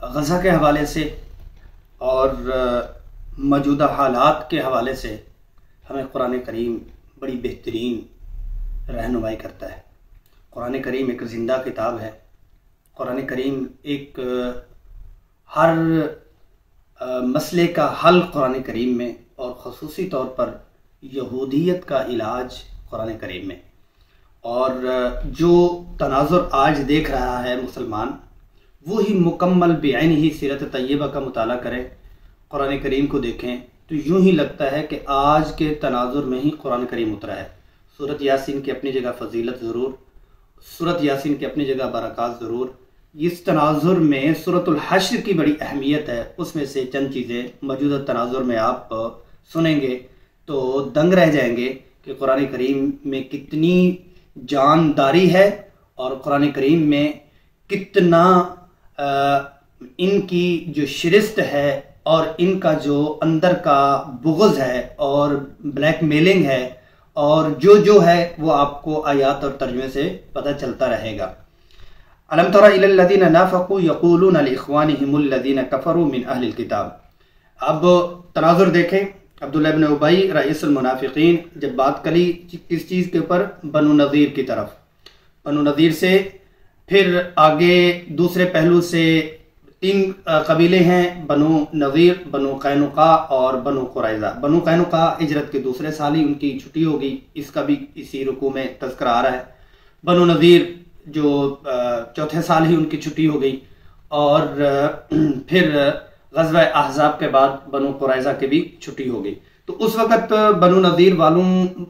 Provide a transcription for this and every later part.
गज़ा के हवाले से और मौजूदा हालात के हवाले से हमें कुरान करीम बड़ी बेहतरीन रहनुमाई करता है। कुरान करीम एक ज़िंदा किताब है। कुरान करीम एक हर मसले का हल कुरान करीम में, और ख़ुसूसी तौर पर यहूदियत का इलाज कुरान करीम में। और जो तनाज़ुर आज देख रहा है मुसलमान, वो ही मुकम्मल बेआइन ही सीरत तय्यबा का मुताला करें, कुरान करीम को देखें तो यूँ ही लगता है कि आज के तनाज़ुर में ही कुरान करीम उतरा है। सूरत यासीन की अपनी जगह फजीलत ज़रूर, सूरत यासीन की अपनी जगह बरक़ात ज़रूर। इस तनाज़ुर में सूरतुल हश्र की बड़ी अहमियत है। उसमें से चंद चीज़ें मौजूदा तनाज़ुर में आप सुनेंगे तो दंग रह जाएंगे कि कुरान करीम में कितनी जानदारी है और कुरान करीम में कितना इनकी जो शिरस्त है और इनका जो अंदर का बुग़्ज़ है और ब्लैकमेलिंग है, और जो है वो आपको आयात और तर्जुमे से पता चलता रहेगा। अलम तरा इलल लज़ीना नाफ़क़ू यक़ूलूना लिइख़वानिहिमुल लज़ीना कफ़रू मिन अहलिल किताब। अब तनाज़ुर देखें। अब्दुल्लाह इब्न उबई रईसुल मुनाफ़िक़ीन जब बात करी किस चीज़ के ऊपर, बनु नज़ीर की तरफ, बनु नज़ीर से फिर आगे दूसरे पहलू से तीन कबीले हैं, बनु नज़ीर, बनु कैनुका और बनु कुरैज़ा। बनु कैनुका हिजरत के दूसरे साल ही उनकी छुट्टी हो गई, इसका भी इसी रुकू में तज़किरा आ रहा है। बनु नज़ीर जो चौथे साल ही उनकी छुट्टी हो गई, और फिर ग़ज़वा अहज़ाब के बाद बनु कुरैज़ा की भी छुट्टी हो गई। तो उस वक़्त बनु नज़ीर वालों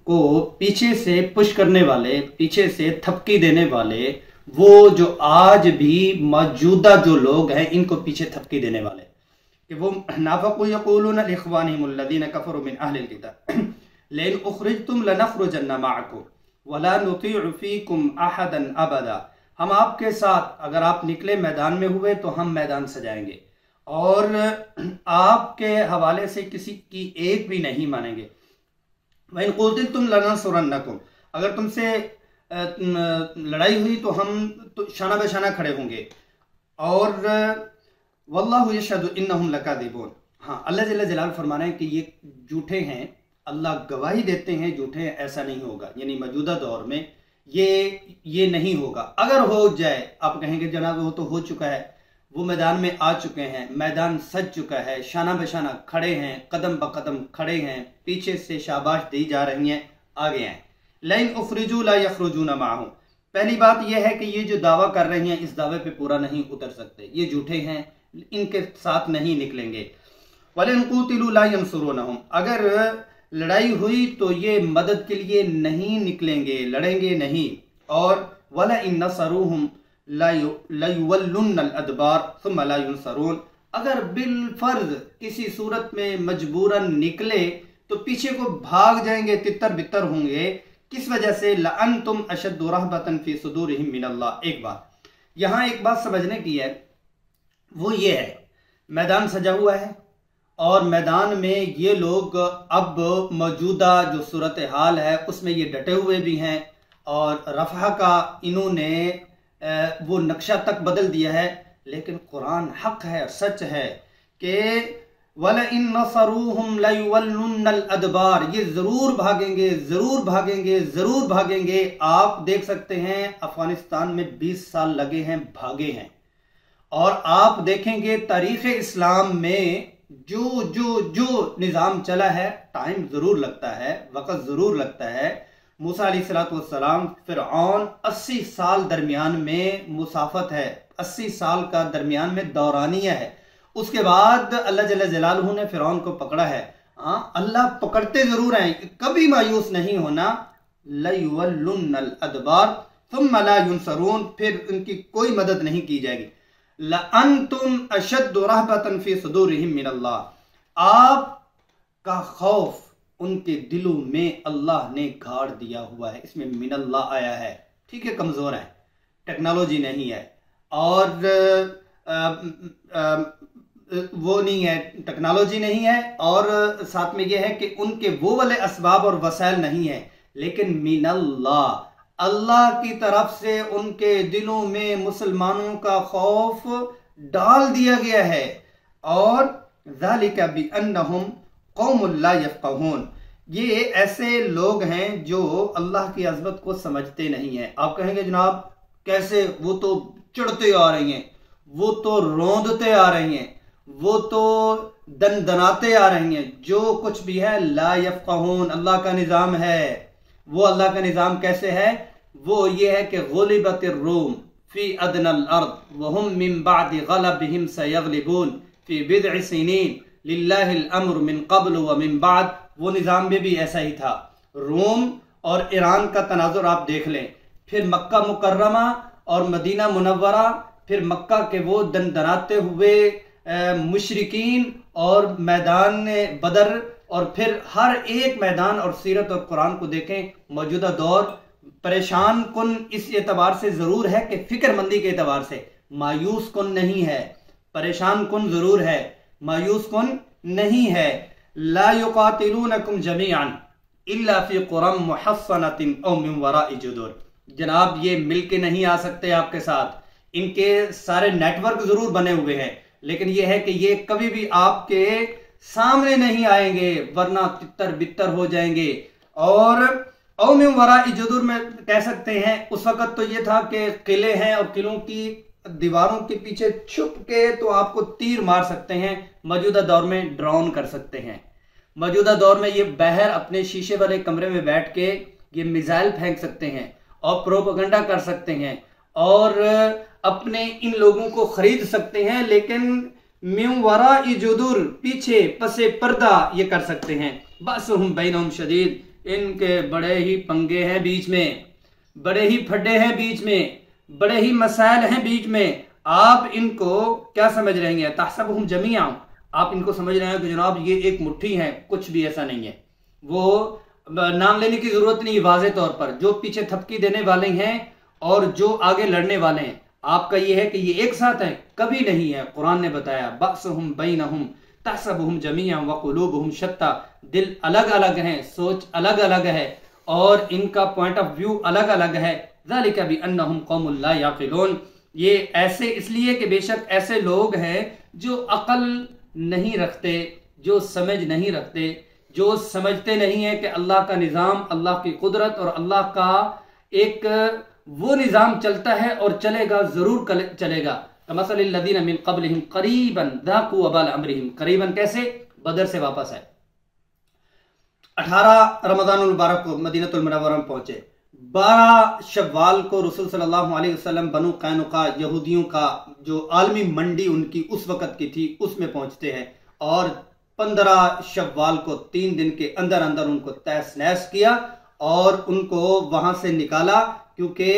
को पीछे से पुश करने वाले, पीछे से थपकी देने वाले, वो जो आज भी मौजूदा जो लोग हैं इनको पीछे थपकी देने वाले, कि वो नाफ़क़ू यक़ूलूना लिइख़वानिहिमुल लज़ीना कफ़रू मिन अहलिल किताब लइन उख़रिजतुम लनख़रुजन्ना मअकुम वला नुतीअ फ़ीकुम अहदन अबदा। हम आपके साथ, अगर आप निकले मैदान में हुए तो हम मैदान सजाएंगे, और आपके हवाले से किसी की एक भी नहीं मानेंगे। वइन क़ुतिलतुम लनंसुरन्नकुम, अगर तुमसे लड़ाई हुई तो हम तो शाना बशाना खड़े होंगे। और वल्लाहु यशहदु इन्नहुम लकाज़िबून। हाँ, अल्लाह जल्ल जलाल फरमा रहे हैं कि ये झूठे हैं, अल्लाह गवाही देते हैं झूठे हैं, ऐसा नहीं होगा। यानी मौजूदा दौर में ये नहीं होगा। अगर हो जाए, आप कहेंगे जनाब वो तो हो चुका है, वो मैदान में आ चुके हैं, मैदान सज चुका है, शाना बशाना खड़े हैं, कदम ब कदम खड़े हैं, पीछे से शाबाश दी जा रही हैं, आगे हैं। लइन उखरिजू ला यखरुजूना माहू। पहली बात यह है कि ये जो दावा कर रही हैं इस दावे पे पूरा नहीं उतर सकते, ये झूठे हैं, इनके साथ नहीं निकलेंगे। वलिन क़ुतिलू ला यंसुरूनहुम, अगर लड़ाई हुई तो ये मदद के लिए नहीं निकलेंगे, लड़ेंगे नहीं। और वला इन नसरूहुम लयुवल्लुन्नल अदबार सुम्मा ला युनसरून, अगर बिलफर्ज किसी सूरत में मजबूरन निकले तो पीछे को भाग जाएंगे, तितर बितर होंगे। किस वजह से? लअन्तुम अशद्दु रहबतन फी सुदूरिहिम मिनल्लाह। एक बात यहाँ एक बात समझने की है, वो ये है मैदान सजा हुआ है और मैदान में ये लोग अब मौजूदा जो सूरत हाल है उसमें ये डटे हुए भी हैं, और रफ़ा का इन्होंने वो नक्शा तक बदल दिया है। लेकिन कुरान हक है, सच है कि वला इन नसरूहुम लयुवल्लुन्नल अदबार, ये ज़रूर भागेंगे, ज़रूर भागेंगे, ज़रूर भागेंगे। आप देख सकते हैं अफगानिस्तान में 20 साल लगे हैं, भागे हैं। और आप देखेंगे तारीख़ इस्लाम में जो निज़ाम चला है, टाइम ज़रूर लगता है, वक़्त ज़रूर लगता है। मूसा अलैहिस्सलातु वस्सलाम, फ़िरऔन, 80 साल दरमियान में मुसाफत है, 80 साल का दरमियान में दौरानिया है। उसके बाद अल्लाह जल्ल जलालहू ने फ़िरऔन को पकड़ा है। हाँ, अल्लाह पकड़ते ज़रूर हैं, कभी मायूस नहीं होना। लयुवल्लुन्नल अदबार सुम्मा ला युनसरून, फिर उनकी कोई मदद नहीं की जाएगी। लअन्तुम अशद्दु रहबतन फी सुदूरिहिम मिनल्लाह, आपका खौफ उनके दिलों में अल्लाह ने गाड़ दिया हुआ है। इसमें मिनल्लाह आया है, ठीक है, कमज़ोर है, टेक्नोलॉजी नहीं है, और वो नहीं है, टेक्नोलॉजी नहीं है, और साथ में यह है कि उनके वो वाले असबाब और वसाइल नहीं है, लेकिन मिनल्लाह, अल्लाह की तरफ से उनके दिलों में मुसलमानों का खौफ डाल दिया गया है। और ज़ालिका बिअन्नहुम कौमुन ला यफ़क़हून, ये ऐसे लोग हैं जो अल्लाह की अज़मत को समझते नहीं हैं। आप कहेंगे जनाब कैसे, वो तो चढ़ते आ रही हैं, वो तो रौंदते आ रही हैं, वो तो दनाते आ रही हैं, जो कुछ भी है ला यफ़क़हून, अल्लाह का निज़ाम है। वो अल्लाह का निज़ाम कैसे है? वो ये है कि गुलिबतिर रूम फी अदनल अर्द वहुम मिन बादि गलबिहिम सयग़लिबून फी बिद्इ सिनीन लिल्लाहिल अम्रु मिन क़ब्ल व मिन बाद। वो निज़ाम में भी ऐसा ही था। रोम और ईरान का तनाजुर आप देख लें, फिर मक्का मुकर्रमा और मदीना मुनव्वरा, फिर मक्का के वो दनाते हुए मुशरिकीन और मैदान बदर, और फिर हर एक मैदान और सीरत और कुरान को देखें। मौजूदा दौर परेशान कुन इस एतबार से ज़रूर है कि फ़िक्रमंदी के एतबार से, मायूस कुन नहीं है। परेशान कुन ज़रूर है, मायूस कुन नहीं है। ला युक़ातिलूनकुम जमीअन इल्ला फ़ी क़ुरम मुहस्सनतिन औ मिन वराइ जुदुर। जनाब ये मिल के नहीं आ सकते आपके साथ, इनके सारे नेटवर्क ज़रूर बने हुए हैं, लेकिन ये है कि ये कभी भी आपके सामने नहीं आएंगे, वरना तितर बितर हो जाएंगे। और औ मिन वराइ जुदुर में कह सकते हैं, उस वक़्त तो ये था कि किले हैं और किलों की दीवारों के पीछे छुप के तो आपको तीर मार सकते हैं। मौजूदा दौर में ड्रोन कर सकते हैं। मौजूदा दौर में ये बहर अपने शीशे वाले कमरे में बैठ के ये मिसाइल फेंक सकते हैं और प्रोपेगेंडा कर सकते हैं और अपने इन लोगों को खरीद सकते हैं, लेकिन मिन वराइ जुदुर, पीछे पसे पर्दा ये कर सकते हैं। बअसुहुम बैनहुम शदीद, इनके बड़े ही पंगे हैं बीच में, बड़े ही फड्डे हैं बीच में, बड़े ही मसाइल हैं बीच में। आप इनको क्या समझ रहे हैं? तहसबुहुम जमीअ, आप इनको समझ रहे हैं कि जनाब ये एक मुट्ठी है। कुछ भी ऐसा नहीं है। वो नाम लेने की जरूरत नहीं, वाज़े तौर पर जो पीछे थपकी देने वाले हैं और जो आगे लड़ने वाले हैं, आपका ये है कि ये एक साथ है, कभी नहीं है। कुरान ने बताया बअसुहुम बैनहुम तहसबुहुम जमीअ व कुलूबुहुम शत्ता, दिल अलग अलग हैं, सोच अलग अलग है और इनका पॉइंट ऑफ व्यू अलग अलग है। ज़ालिका बिअन्नहुम कौमुन ला याक़िलून, ये ऐसे इसलिए कि बेशक ऐसे लोग हैं जो अकल नहीं रखते, जो समझ नहीं रखते, जो समझते नहीं है कि अल्लाह का निज़ाम, अल्लाह की कुदरत और अल्लाह का एक वो निज़ाम चलता है और चलेगा, ज़रूर चलेगा। कमसलिल लज़ीना मिन क़ब्लिहिम क़रीबन ज़ाक़ू वबाल अम्रिहिम, क़रीबन कैसे? बदर से वापस है। 18 रमज़ानुल मुबारक को मदीनतुल मुनव्वरा में पहुंचे। 12 शव्वाल को रसूल सल्लल्लाहु अलैहि वसल्लम बनु कैनुका, यहूदियों का जो आलमी मंडी उनकी उस वक़्त की थी, उसमें पहुंचते हैं और 15 शव्वाल को 3 दिन के अंदर अंदर उनको तहस नहस किया और उनको वहां से निकाला, क्योंकि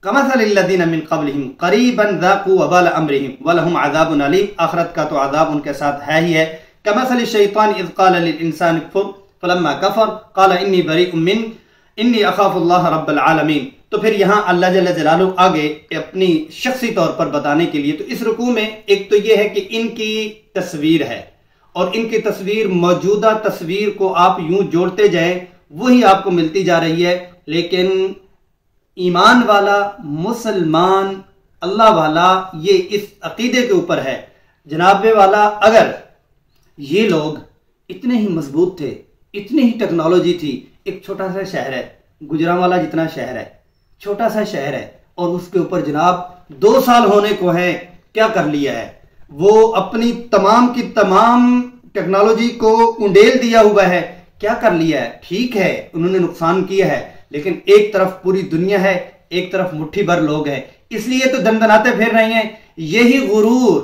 कमसलिल लज़ीना मिन क़ब्लिहिम क़रीबन ज़ाक़ू वबाल अम्रिहिम वलहुम अज़ाबुन अलीम, आखिरत का तो अज़ाब उनके साथ है ही है। कमसलिश शैतान इज़ क़ाल लिल इंसान कुफ़र फलम्मा कफ़र क़ाल इन्नी बरीउम मिन इन्नी अख़ाफ़ुल्लाह रब्बल आलमीन। तो फिर यहाँ अल्लाह जल्ल जलालुहु आगे अपनी शख्सी तौर पर बताने के लिए, तो इस रुकू में एक तो ये है कि इनकी तस्वीर है और इनकी तस्वीर मौजूदा तस्वीर को आप यूं जोड़ते जाएं वही आपको मिलती जा रही है। लेकिन ईमान वाला मुसलमान अल्लाह वाला ये इस अकीदे के ऊपर है, जनाबे वाला, अगर ये लोग इतने ही मजबूत थे, इतनी ही टेक्नोलॉजी थी, एक छोटा सा शहर है, गुजरांवाला जितना शहर है, छोटा सा शहर है, और उसके ऊपर जनाब 2 साल होने को है, क्या कर लिया है? वो अपनी तमाम की तमाम टेक्नोलॉजी को उंडेल दिया हुआ है, क्या कर लिया है? ठीक है, उन्होंने नुकसान किया है, लेकिन एक तरफ पूरी दुनिया है, एक तरफ मुट्ठी भर लोग हैं, इसलिए तो दंदनाते फिर रहे हैं। यही गुरूर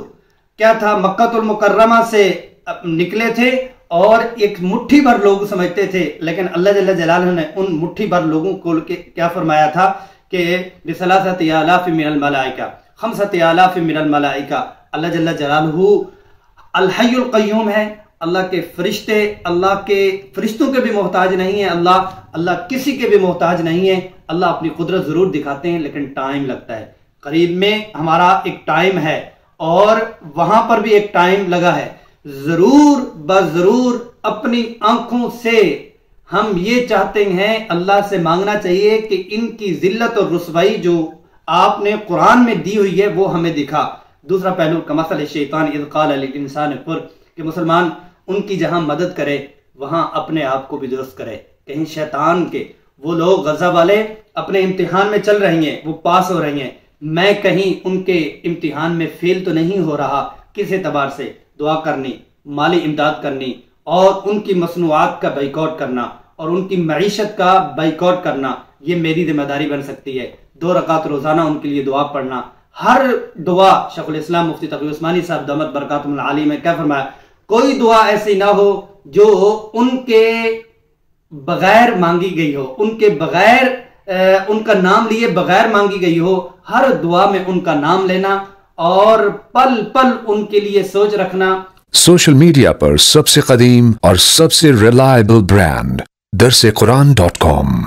क्या था, मक्कातुल मुकर्रमा से निकले थे और एक मुट्ठी भर लोग समझते थे, लेकिन अल्लाह जल्ल जलालहू ने उन मुट्ठी भर लोगों को क्या फरमाया था कि बिसलासति आलाफि मिनल मलाइका खमसति आलाफि मिनल मलाइका। अल्लाह जल्ल जलालहू अल हय्युल क़य्यूम है, अल्लाह के फरिश्ते अल्लाह के फरिश्तों के भी मोहताज नहीं है, अल्लाह किसी के भी मोहताज नहीं है। अल्लाह अपनी कुदरत जरूर दिखाते हैं, लेकिन टाइम लगता है। करीब में हमारा एक टाइम है और वहां पर भी एक टाइम लगा है। जरूर बजरूर अपनी आंखों से हम ये चाहते हैं, अल्लाह से मांगना चाहिए कि इनकी जिल्लत और रुसवाई जो आपने कुरान में दी हुई है वो हमें दिखा। दूसरा पहलू कमसल शैतान इज़ क़ाल लिल इंसान कुफ़्र, कि मुसलमान उनकी जहां मदद करे वहां अपने आप को भी दुरुस्त करे। कहीं शैतान के वो लोग गजा वाले अपने इम्तिहान में चल रही हैं, वो पास हो रही हैं, मैं कहीं उनके इम्तिहान में फेल तो नहीं हो रहा। किस एतबार से? दुआ करनी, माली इमदाद करनी और उनकी मसनूआत का बाइकआउट करना और उनकी मईशत का बाइकआउट करना, ये मेरी जिम्मेदारी बन सकती है। 2 रकात रोजाना उनके लिए दुआ पढ़ना। हर दुआ, शेखुल इस्लाम मुफ्ती तकी उस्मानी साहब दमत बरकातुहुल आली में क्या फरमाया, कोई दुआ ऐसी ना हो जो उनके बगैर मांगी गई हो, उनके बगैर उनका नाम लिए बगैर मांगी गई हो। हर दुआ में उनका नाम लेना और पल पल उनके लिए सोच रखना। सोशल मीडिया पर सबसे कदीम और सबसे रिलायबल ब्रांड दरसेकुरान.com।